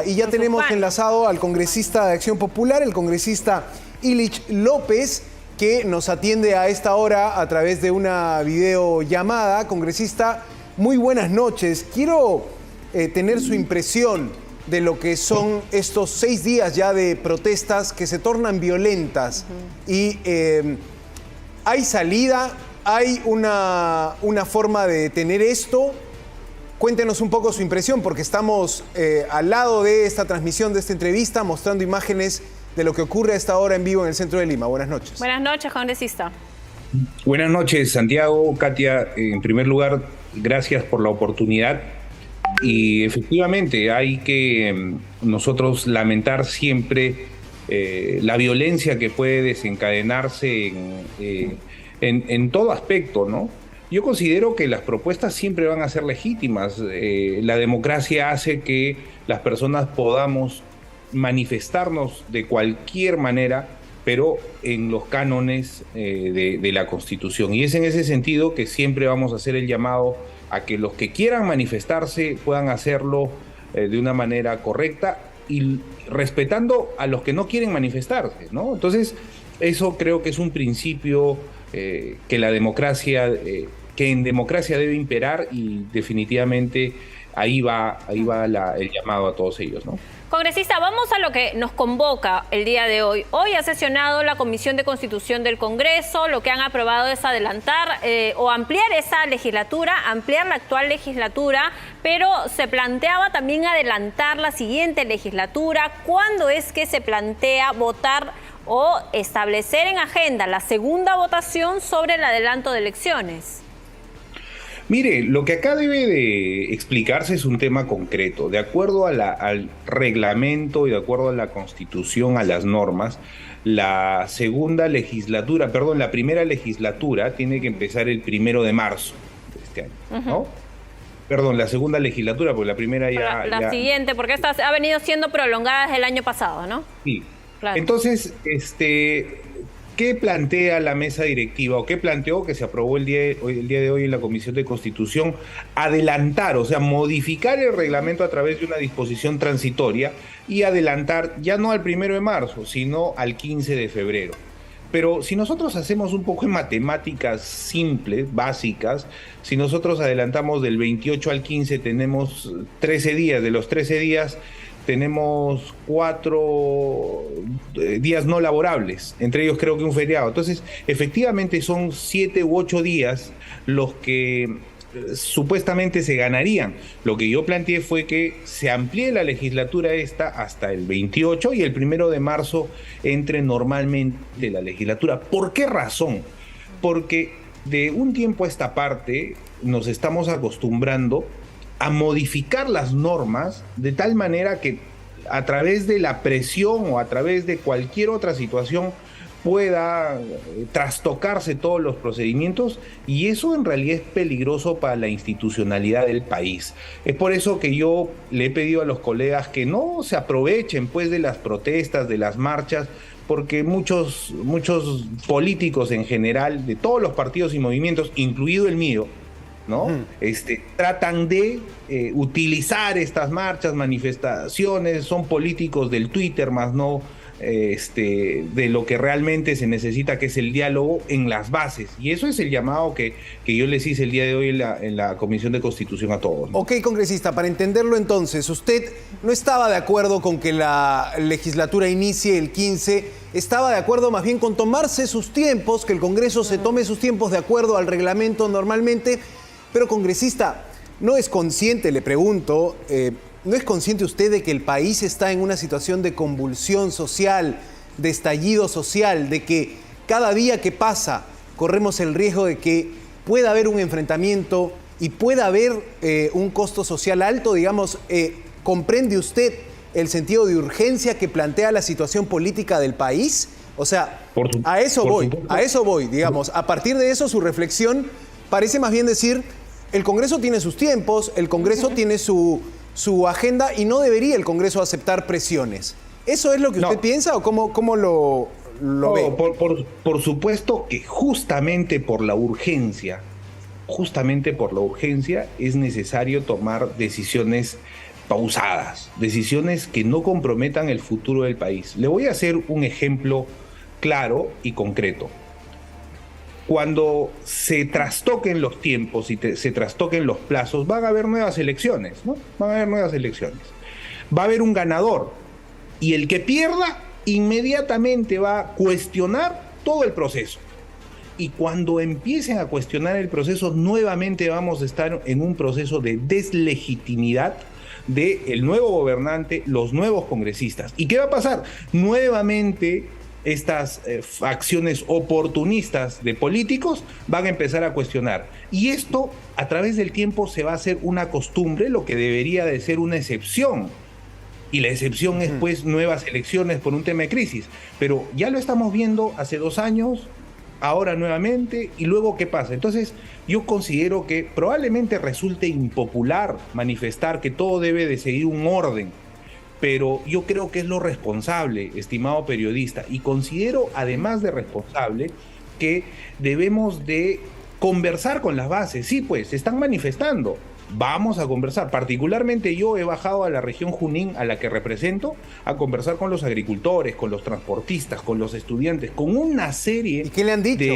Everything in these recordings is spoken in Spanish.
y ya tenemos enlazado al congresista de Acción Popular, el congresista Illich López, que nos atiende a esta hora a través de una videollamada. Congresista, muy buenas noches. Quiero tener su impresión de lo que son estos 6 días ya de protestas que se tornan violentas. Y ¿hay salida? ¿Hay una forma de detener esto? Cuéntenos un poco su impresión, porque estamos al lado de esta transmisión, de esta entrevista, mostrando imágenes de lo que ocurre a esta hora en vivo en el centro de Lima. Buenas noches. Buenas noches, congresista. Buenas noches, Santiago, Katia. En primer lugar, gracias por la oportunidad. Y efectivamente hay que nosotros lamentar siempre la violencia que puede desencadenarse en todo aspecto, ¿no? Yo considero que las propuestas siempre van a ser legítimas. La democracia hace que las personas podamos manifestarnos de cualquier manera, pero en los cánones de la Constitución. Y es en ese sentido que siempre vamos a hacer el llamado a que los que quieran manifestarse puedan hacerlo de una manera correcta y respetando a los que no quieren manifestarse, ¿no? Entonces, eso creo que es un principio que la democracia, que en democracia debe imperar, y definitivamente ahí va el llamado a todos ellos, ¿no? Congresista, vamos a lo que nos convoca el día de hoy. Hoy ha sesionado la Comisión de Constitución del Congreso. Lo que han aprobado es adelantar o ampliar esa legislatura, ampliar la actual legislatura, pero se planteaba también adelantar la siguiente legislatura. ¿Cuándo es que se plantea votar o establecer en agenda la segunda votación sobre el adelanto de elecciones? Mire, lo que acá debe de explicarse es un tema concreto. De acuerdo al reglamento y de acuerdo a la Constitución, a las normas, la primera legislatura tiene que empezar el 1 de marzo de este año, ¿no? Perdón, la segunda legislatura, porque la primera ya... La siguiente, porque esta ha venido siendo prolongada desde el año pasado, ¿no? Sí. Claro. Entonces, ¿qué plantea la mesa directiva o qué planteó que se aprobó el día de hoy en la Comisión de Constitución? Adelantar, o sea, modificar el reglamento a través de una disposición transitoria y adelantar ya no al 1 de marzo, sino al 15 de febrero. Pero si nosotros hacemos un poco de matemáticas simples, básicas, si nosotros adelantamos del 28 al 15 tenemos 13 días, de los 13 días tenemos 4 días no laborables, entre ellos creo que un feriado. Entonces, efectivamente son 7 u 8 días los que supuestamente se ganarían. Lo que yo planteé fue que se amplíe la legislatura hasta el 28 y el 1 de marzo entre normalmente la legislatura. ¿Por qué razón? Porque de un tiempo a esta parte nos estamos acostumbrando a modificar las normas de tal manera que a través de la presión o a través de cualquier otra situación pueda trastocarse todos los procedimientos, y eso en realidad es peligroso para la institucionalidad del país. Es por eso que yo le he pedido a los colegas que no se aprovechen pues de las protestas, de las marchas, porque muchos políticos en general, de todos los partidos y movimientos, incluido el mío, ¿no? Tratan de utilizar estas marchas, manifestaciones, son políticos del Twitter, más no de lo que realmente se necesita, que es el diálogo en las bases. Y eso es el llamado que yo les hice el día de hoy en la Comisión de Constitución a todos, ¿no? Ok, congresista, para entenderlo entonces, usted no estaba de acuerdo con que la legislatura inicie el 15, estaba de acuerdo más bien con tomarse sus tiempos, que el Congreso se tome sus tiempos de acuerdo al reglamento normalmente. Pero, congresista, ¿no es consciente, le pregunto, no es consciente usted de que el país está en una situación de convulsión social, de estallido social, de que cada día que pasa corremos el riesgo de que pueda haber un enfrentamiento y pueda haber un costo social alto? Digamos, ¿comprende usted el sentido de urgencia que plantea la situación política del país? O sea, a eso voy, digamos. A partir de eso, su reflexión parece más bien decir, el Congreso tiene sus tiempos, el Congreso tiene su agenda y no debería el Congreso aceptar presiones. ¿Eso es lo que usted piensa o cómo lo ve? Por supuesto que justamente por la urgencia es necesario tomar decisiones pausadas, decisiones que no comprometan el futuro del país. Le voy a hacer un ejemplo claro y concreto. Cuando se trastoquen los tiempos y se trastoquen los plazos, van a haber nuevas elecciones, ¿no? Van a haber nuevas elecciones. Va a haber un ganador y el que pierda inmediatamente va a cuestionar todo el proceso. Y cuando empiecen a cuestionar el proceso, nuevamente vamos a estar en un proceso de deslegitimidad del nuevo gobernante, los nuevos congresistas. ¿Y qué va a pasar? Nuevamente estas acciones oportunistas de políticos van a empezar a cuestionar. Y esto a través del tiempo se va a hacer una costumbre, lo que debería de ser una excepción. Y la excepción es pues nuevas elecciones por un tema de crisis. Pero ya lo estamos viendo hace 2 años, ahora nuevamente, y luego ¿qué pasa? Entonces yo considero que probablemente resulte impopular manifestar que todo debe de seguir un orden, pero yo creo que es lo responsable, estimado periodista, y considero además de responsable que debemos de conversar con las bases. Sí, pues, se están manifestando. Vamos a conversar. Particularmente yo he bajado a la región Junín, a la que represento, a conversar con los agricultores, con los transportistas, con los estudiantes, con una serie ¿Y qué le han dicho?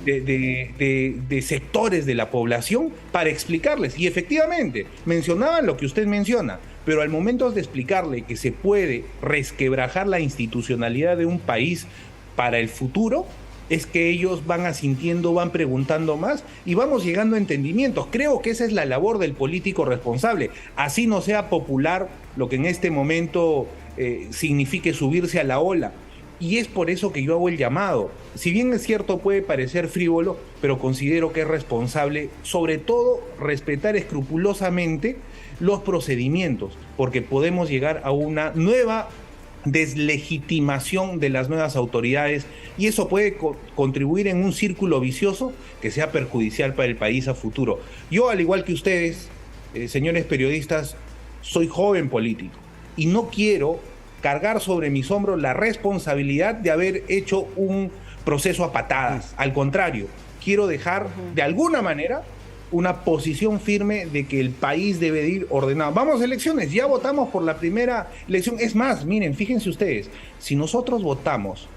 de sectores de la población para explicarles. Y efectivamente, mencionaban lo que usted menciona, pero al momento de explicarle que se puede resquebrajar la institucionalidad de un país para el futuro, es que ellos van asintiendo, van preguntando más y vamos llegando a entendimientos. Creo que esa es la labor del político responsable. Así no sea popular lo que en este momento signifique subirse a la ola. Y es por eso que yo hago el llamado. Si bien es cierto, puede parecer frívolo, pero considero que es responsable, sobre todo, respetar escrupulosamente los procedimientos, porque podemos llegar a una nueva deslegitimación de las nuevas autoridades y eso puede contribuir en un círculo vicioso que sea perjudicial para el país a futuro. Yo, al igual que ustedes, señores periodistas, soy joven político y no quiero cargar sobre mis hombros la responsabilidad de haber hecho un proceso a patadas. Al contrario, quiero dejar de alguna manera una posición firme de que el país debe ir ordenado. Vamos a elecciones, ya votamos por la primera elección. Es más, miren, fíjense ustedes, si nosotros votamos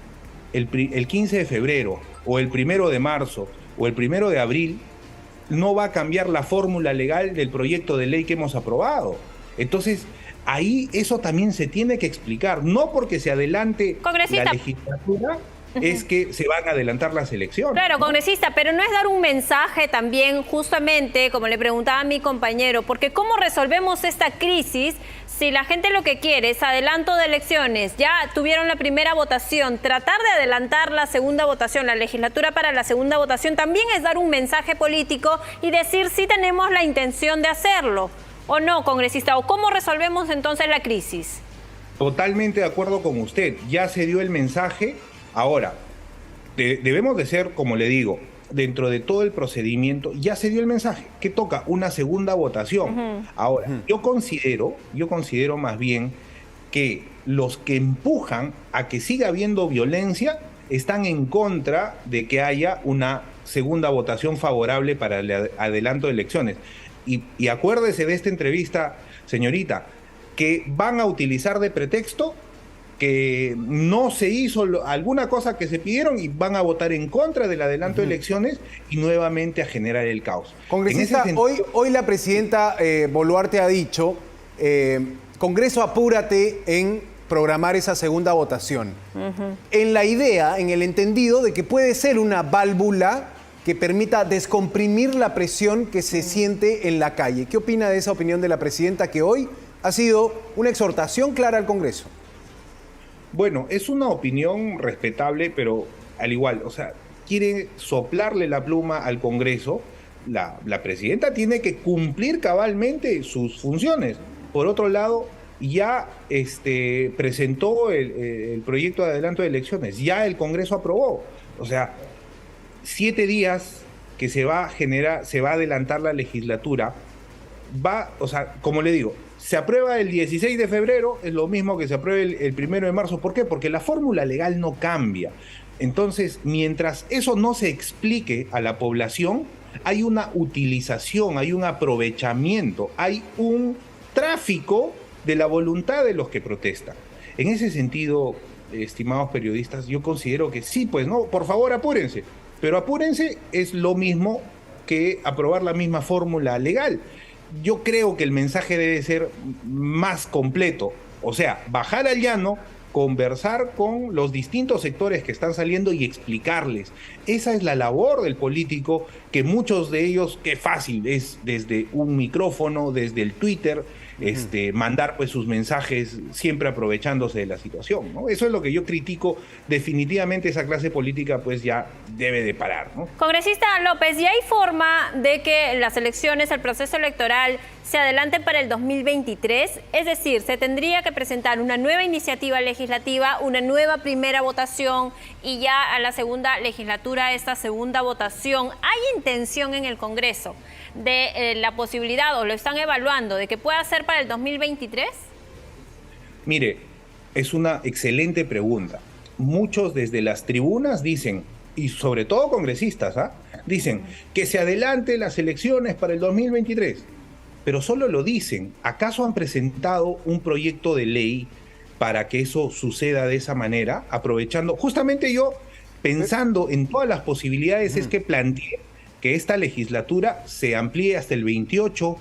el 15 de febrero, o el 1 de marzo, o el 1 de abril, no va a cambiar la fórmula legal del proyecto de ley que hemos aprobado. Entonces, ahí eso también se tiene que explicar, no porque se adelante la legislatura, es que se van a adelantar las elecciones. Claro, ¿no? Congresista, pero no es dar un mensaje también, justamente, como le preguntaba a mi compañero, porque ¿cómo resolvemos esta crisis si la gente lo que quiere es adelanto de elecciones? Ya tuvieron la primera votación, tratar de adelantar la segunda votación, la legislatura para la segunda votación, también es dar un mensaje político y decir si tenemos la intención de hacerlo, ¿o no, congresista? ¿O cómo resolvemos entonces la crisis? Totalmente de acuerdo con usted, ya se dio el mensaje. Ahora, debemos de ser, como le digo, dentro de todo el procedimiento, ya se dio el mensaje, que toca una segunda votación. Ahora, yo considero más bien que los que empujan a que siga habiendo violencia están en contra de que haya una segunda votación favorable para el adelanto de elecciones. Y acuérdese de esta entrevista, señorita, que van a utilizar de pretexto que no se hizo alguna cosa que se pidieron y van a votar en contra del adelanto de elecciones y nuevamente a generar el caos. Congresista, hoy la presidenta Boluarte ha dicho, Congreso, apúrate en programar esa segunda votación. En la idea, en el entendido de que puede ser una válvula que permita descomprimir la presión que se siente en la calle. ¿Qué opina de esa opinión de la presidenta, que hoy ha sido una exhortación clara al Congreso? Bueno, es una opinión respetable, pero al igual, o sea, quiere soplarle la pluma al Congreso. La presidenta tiene que cumplir cabalmente sus funciones. Por otro lado, ya presentó el proyecto de adelanto de elecciones, ya el Congreso aprobó. O sea, 7 días que se va a adelantar la legislatura, o sea, como le digo, se aprueba el 16 de febrero, es lo mismo que se apruebe el 1 de marzo. ¿Por qué? Porque la fórmula legal no cambia. Entonces, mientras eso no se explique a la población, hay una utilización, hay un aprovechamiento, hay tráfico de la voluntad de los que protestan. En ese sentido, estimados periodistas, yo considero que sí, pues no, por favor apúrense, pero apúrense es lo mismo que aprobar la misma fórmula legal. Yo creo que el mensaje debe ser más completo, o sea, bajar al llano, conversar con los distintos sectores que están saliendo y explicarles. Esa es la labor del político, que muchos de ellos, qué fácil es desde un micrófono, desde el Twitter, mandar pues sus mensajes siempre aprovechándose de la situación, ¿no? Eso es lo que yo critico. Definitivamente esa clase política pues ya debe de parar, ¿no? Congresista López, ¿y hay forma de que las elecciones, el proceso electoral, se adelanten para el 2023? Es decir, se tendría que presentar una nueva iniciativa legislativa, una nueva primera votación y ya a la segunda legislatura esta segunda votación. ¿Hay intención en el Congreso de la posibilidad, o lo están evaluando, de que pueda ser para el 2023? Mire, es una excelente pregunta. Muchos desde las tribunas dicen, y sobre todo congresistas, dicen que se adelante las elecciones para el 2023, pero solo lo dicen. ¿Acaso han presentado un proyecto de ley para que eso suceda de esa manera? Aprovechando, justamente yo, pensando en todas las posibilidades, es que planteé que esta legislatura se amplíe hasta el 28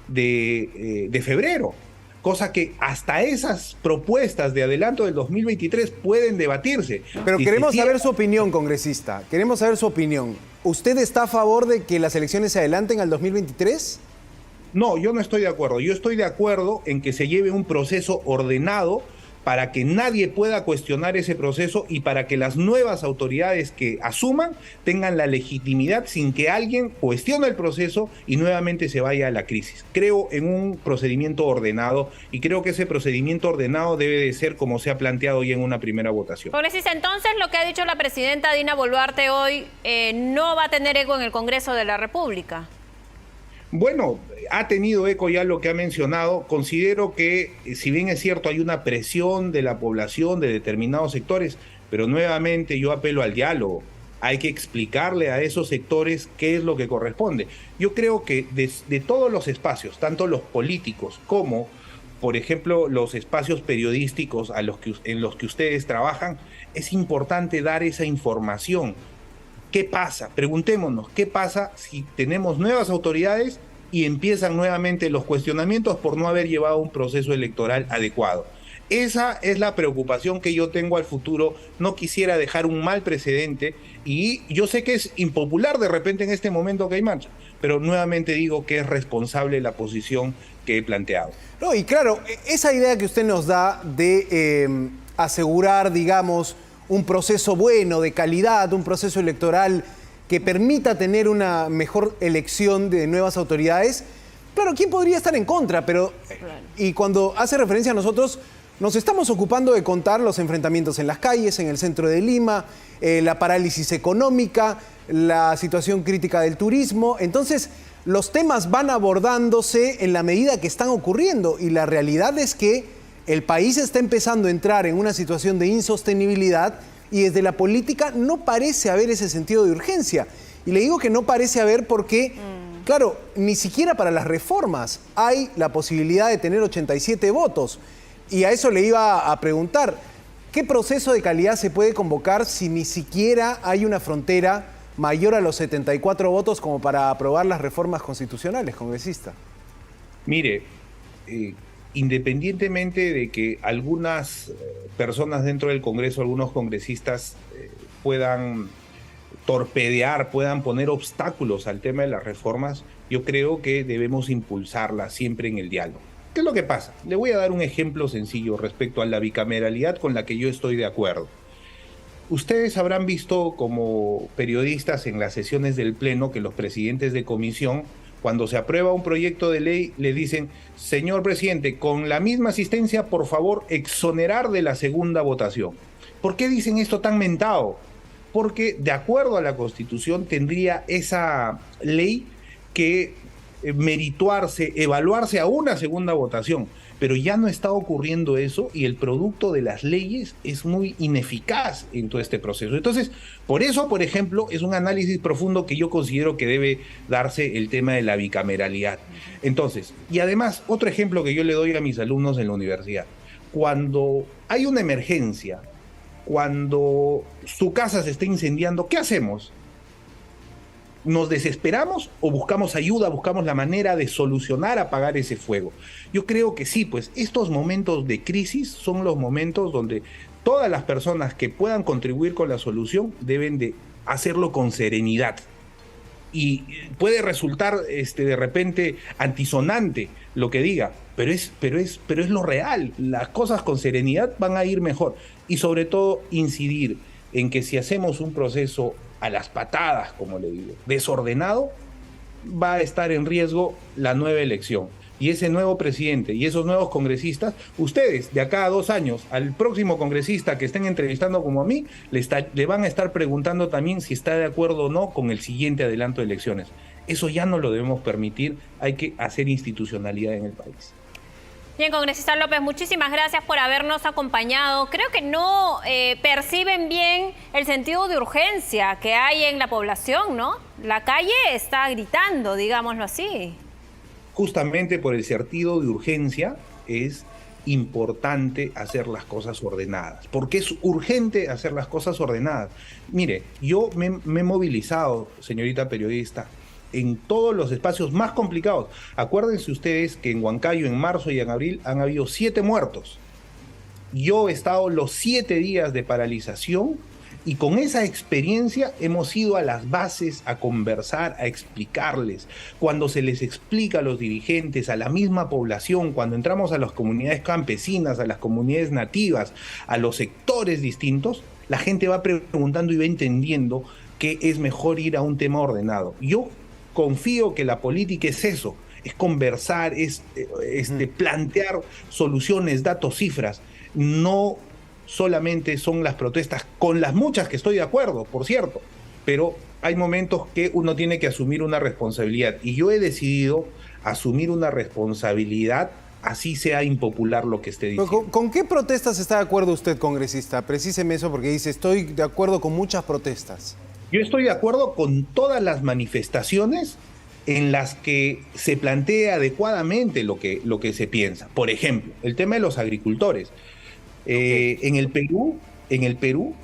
de febrero, cosa que hasta esas propuestas de adelanto del 2023 pueden debatirse. Pero queremos saber su opinión, congresista. Queremos saber su opinión. ¿Usted está a favor de que las elecciones se adelanten al 2023? No, yo no estoy de acuerdo. Yo estoy de acuerdo en que se lleve un proceso ordenado para que nadie pueda cuestionar ese proceso y para que las nuevas autoridades que asuman tengan la legitimidad sin que alguien cuestione el proceso y nuevamente se vaya a la crisis. Creo en un procedimiento ordenado y creo que ese procedimiento ordenado debe de ser como se ha planteado ya en una primera votación. Congresista, entonces lo que ha dicho la presidenta Dina Boluarte hoy no va a tener eco en el Congreso de la República. Bueno, ha tenido eco ya lo que ha mencionado. Considero que, si bien es cierto, hay una presión de la población de determinados sectores, pero nuevamente yo apelo al diálogo. Hay que explicarle a esos sectores qué es lo que corresponde. Yo creo que de todos los espacios, tanto los políticos como, por ejemplo, los espacios periodísticos en los que ustedes trabajan, es importante dar esa información. ¿Qué pasa? Preguntémonos, ¿qué pasa si tenemos nuevas autoridades y empiezan nuevamente los cuestionamientos por no haber llevado un proceso electoral adecuado? Esa es la preocupación que yo tengo al futuro. No quisiera dejar un mal precedente y yo sé que es impopular de repente en este momento que hay marcha, pero nuevamente digo que es responsable la posición que he planteado. No, y claro, esa idea que usted nos da de asegurar, digamos, un proceso bueno, de calidad, un proceso electoral que permita tener una mejor elección de nuevas autoridades, claro, ¿quién podría estar en contra? Pero, y cuando hace referencia a nosotros, nos estamos ocupando de contar los enfrentamientos en las calles, en el centro de Lima, la parálisis económica, la situación crítica del turismo. Entonces, los temas van abordándose en la medida que están ocurriendo y la realidad es que el país está empezando a entrar en una situación de insostenibilidad y desde la política no parece haber ese sentido de urgencia. Y le digo que no parece haber porque, claro, ni siquiera para las reformas hay la posibilidad de tener 87 votos. Y a eso le iba a preguntar, ¿qué proceso de calidad se puede convocar si ni siquiera hay una frontera mayor a los 74 votos como para aprobar las reformas constitucionales, congresista? Mire, independientemente de que algunas personas dentro del Congreso, algunos congresistas puedan torpedear, puedan poner obstáculos al tema de las reformas, yo creo que debemos impulsarlas siempre en el diálogo. ¿Qué es lo que pasa? Le voy a dar un ejemplo sencillo respecto a la bicameralidad con la que yo estoy de acuerdo. Ustedes habrán visto como periodistas en las sesiones del Pleno que los presidentes de comisión, cuando se aprueba un proyecto de ley, le dicen, señor presidente, con la misma asistencia, por favor, exonerar de la segunda votación. ¿Por qué dicen esto tan mentado? Porque de acuerdo a la Constitución tendría esa ley que merituarse, evaluarse a una segunda votación. pero ya no está ocurriendo eso y el producto de las leyes es muy ineficaz en todo este proceso. Entonces, por eso, por ejemplo, es un análisis profundo que yo considero que debe darse el tema de la bicameralidad. Entonces, y además, otro ejemplo que yo le doy a mis alumnos en la universidad, cuando hay una emergencia, cuando su casa se está incendiando, ¿qué hacemos? ¿Nos desesperamos o buscamos ayuda, buscamos la manera de solucionar, apagar ese fuego? Yo creo que sí, pues estos momentos de crisis son los momentos donde todas las personas que puedan contribuir con la solución deben de hacerlo con serenidad. Y puede resultar de repente antisonante lo que diga, pero es lo real. Las cosas con serenidad van a ir mejor. Y sobre todo incidir en que si hacemos un proceso a las patadas, como le digo, desordenado, va a estar en riesgo la nueva elección. Y ese nuevo presidente y esos nuevos congresistas, ustedes de acá a 2 años, al próximo congresista que estén entrevistando como a mí, le van a estar preguntando también si está de acuerdo o no con el siguiente adelanto de elecciones. Eso ya no lo debemos permitir, hay que hacer institucionalidad en el país. Bien, congresista López, muchísimas gracias por habernos acompañado. Creo que no perciben bien el sentido de urgencia que hay en la población, ¿no? La calle está gritando, digámoslo así. Justamente por el sentido de urgencia es importante hacer las cosas ordenadas. Porque es urgente hacer las cosas ordenadas. Mire, yo me he movilizado, señorita periodista, en todos los espacios más complicados. Acuérdense ustedes que en Huancayo, en marzo y en abril, han habido 7 muertos. Yo he estado los 7 días de paralización y con esa experiencia hemos ido a las bases a conversar, a explicarles. Cuando se les explica a los dirigentes, a la misma población, cuando entramos a las comunidades campesinas, a las comunidades nativas, a los sectores distintos, la gente va preguntando y va entendiendo que es mejor ir a un tema ordenado. Yo confío que la política es eso, es conversar, es plantear soluciones, datos, cifras. No solamente son las protestas, con las muchas que estoy de acuerdo, por cierto, pero hay momentos que uno tiene que asumir una responsabilidad. Y yo he decidido asumir una responsabilidad, así sea impopular lo que esté diciendo. ¿Con qué protestas está de acuerdo usted, congresista? Precíseme eso porque dice, estoy de acuerdo con muchas protestas. Yo estoy de acuerdo con todas las manifestaciones en las que se plantea adecuadamente lo que se piensa. Por ejemplo, el tema de los agricultores. En el Perú,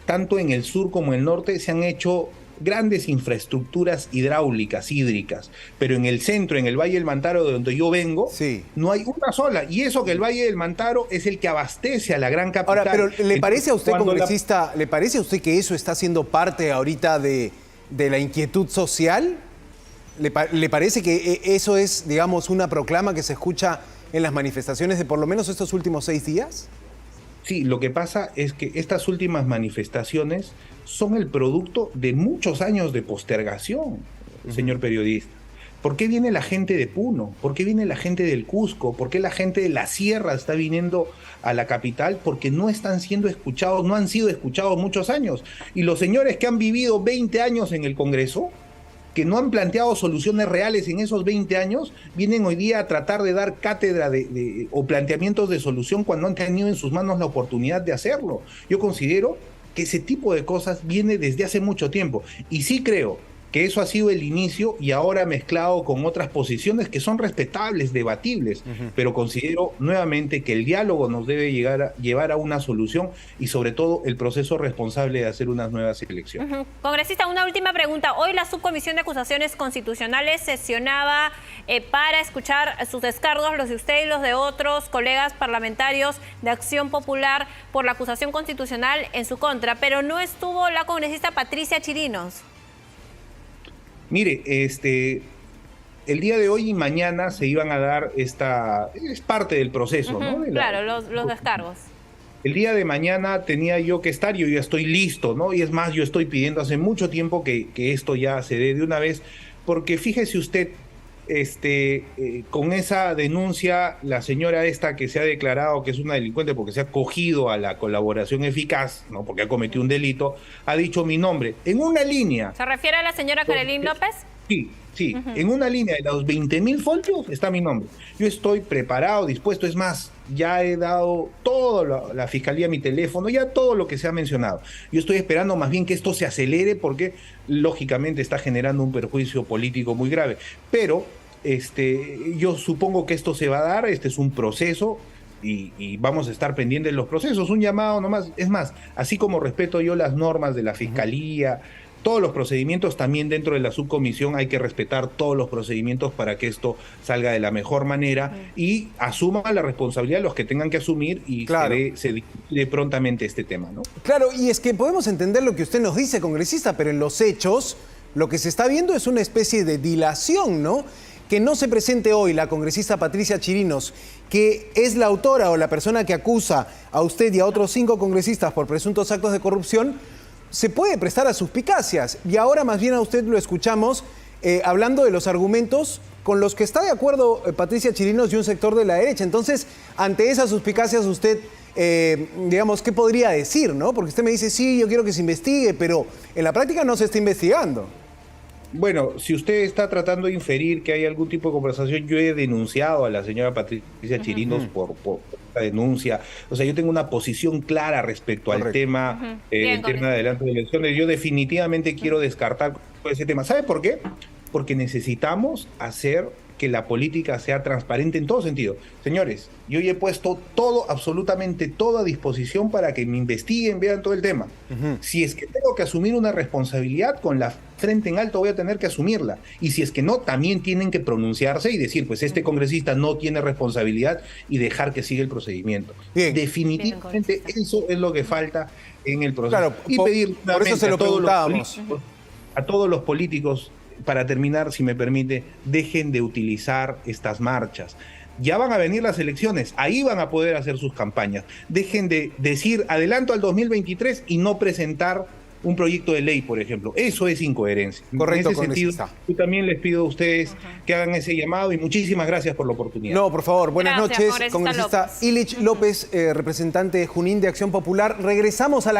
tanto en el sur como en el norte, se han hecho grandes infraestructuras hidráulicas, hídricas, pero en el centro, en el Valle del Mantaro, de donde yo vengo, sí, no hay una sola. Y eso que el Valle del Mantaro es el que abastece a la gran capital. Ahora, pero ¿le parece a usted, congresista, ¿le parece a usted que eso está siendo parte ahorita de la inquietud social? ¿Le parece que eso es, digamos, una proclama que se escucha en las manifestaciones de por lo menos estos últimos 6 días? Sí, lo que pasa es que estas últimas manifestaciones son el producto de muchos años de postergación, señor periodista. ¿Por qué viene la gente de Puno? ¿Por qué viene la gente del Cusco? ¿Por qué la gente de la Sierra está viniendo a la capital? Porque no están siendo escuchados, no han sido escuchados muchos años. Y los señores que han vivido 20 años en el Congreso, que no han planteado soluciones reales en esos 20 años, vienen hoy día a tratar de dar cátedra o planteamientos de solución cuando han tenido en sus manos la oportunidad de hacerlo. Yo considero que ese tipo de cosas viene desde hace mucho tiempo. Y sí creo que eso ha sido el inicio y ahora mezclado con otras posiciones que son respetables, debatibles, pero considero nuevamente que el diálogo nos debe llevar a una solución y sobre todo el proceso responsable de hacer unas nuevas elecciones. Congresista, una última pregunta. Hoy la Subcomisión de Acusaciones Constitucionales sesionaba para escuchar sus descargos, los de usted y los de otros colegas parlamentarios de Acción Popular por la acusación constitucional en su contra, pero no estuvo la congresista Patricia Chirinos. Mire, el día de hoy y mañana se iban a dar es parte del proceso, ¿no? Claro, los descargos. El día de mañana tenía yo que estar, yo ya estoy listo, ¿no? Y es más, yo estoy pidiendo hace mucho tiempo que esto ya se dé de una vez, porque fíjese usted, con esa denuncia, la señora esta que se ha declarado que es una delincuente porque se ha cogido a la colaboración eficaz, ¿no? Porque ha cometido un delito, ha dicho mi nombre en una línea. ¿Se refiere a la señora Karelyn López? Sí, en una línea de los 20.000 folios está mi nombre. Yo estoy preparado, dispuesto, es más, ya he dado todo la Fiscalía, mi teléfono, ya todo lo que se ha mencionado. Yo estoy esperando más bien que esto se acelere porque lógicamente está generando un perjuicio político muy grave. Pero yo supongo que esto se va a dar, este es un proceso. Y vamos a estar pendientes de los procesos, un llamado nomás. Es más, así como respeto yo las normas de la Fiscalía, todos los procedimientos, también dentro de la subcomisión hay que respetar todos los procedimientos para que esto salga de la mejor manera y asuma la responsabilidad de los que tengan que asumir y claro, se decide prontamente este tema, ¿no? Claro, y es que podemos entender lo que usted nos dice, congresista, pero en los hechos lo que se está viendo es una especie de dilación, ¿no? Que no se presente hoy la congresista Patricia Chirinos, que es la autora o la persona que acusa a usted y a otros 5 congresistas por presuntos actos de corrupción, se puede prestar a suspicacias. Y ahora más bien a usted lo escuchamos hablando de los argumentos con los que está de acuerdo Patricia Chirinos y un sector de la derecha. Entonces, ante esas suspicacias usted, digamos, ¿qué podría decir, no? Porque usted me dice, sí, yo quiero que se investigue, pero en la práctica no se está investigando. Bueno, si usted está tratando de inferir que hay algún tipo de conversación, yo he denunciado a la señora Patricia Chirinos por esta denuncia. O sea, yo tengo una posición clara respecto al tema, el tema de adelanto de elecciones. Yo definitivamente quiero descartar ese tema. ¿Sabe por qué? Porque necesitamos hacer que la política sea transparente en todo sentido. Señores, yo ya he puesto todo, absolutamente todo a disposición para que me investiguen, vean todo el tema. Si es que tengo que asumir una responsabilidad, con la frente en alto voy a tener que asumirla. Y si es que no, también tienen que pronunciarse y decir, pues este congresista no tiene responsabilidad y dejar que siga el procedimiento. Bien. Definitivamente eso es lo que falta en el proceso. Claro, y pedir por eso se lo preguntábamos. A todos los políticos, para terminar, si me permite, dejen de utilizar estas marchas. Ya van a venir las elecciones, ahí van a poder hacer sus campañas. Dejen de decir adelanto al 2023 y no presentar un proyecto de ley, por ejemplo. Eso es incoherencia. Correcto, en ese sentido, yo también les pido a ustedes que hagan ese llamado y muchísimas gracias por la oportunidad. No, por favor, buenas noches, congresista Illich López, representante de Junín de Acción Popular. Regresamos a la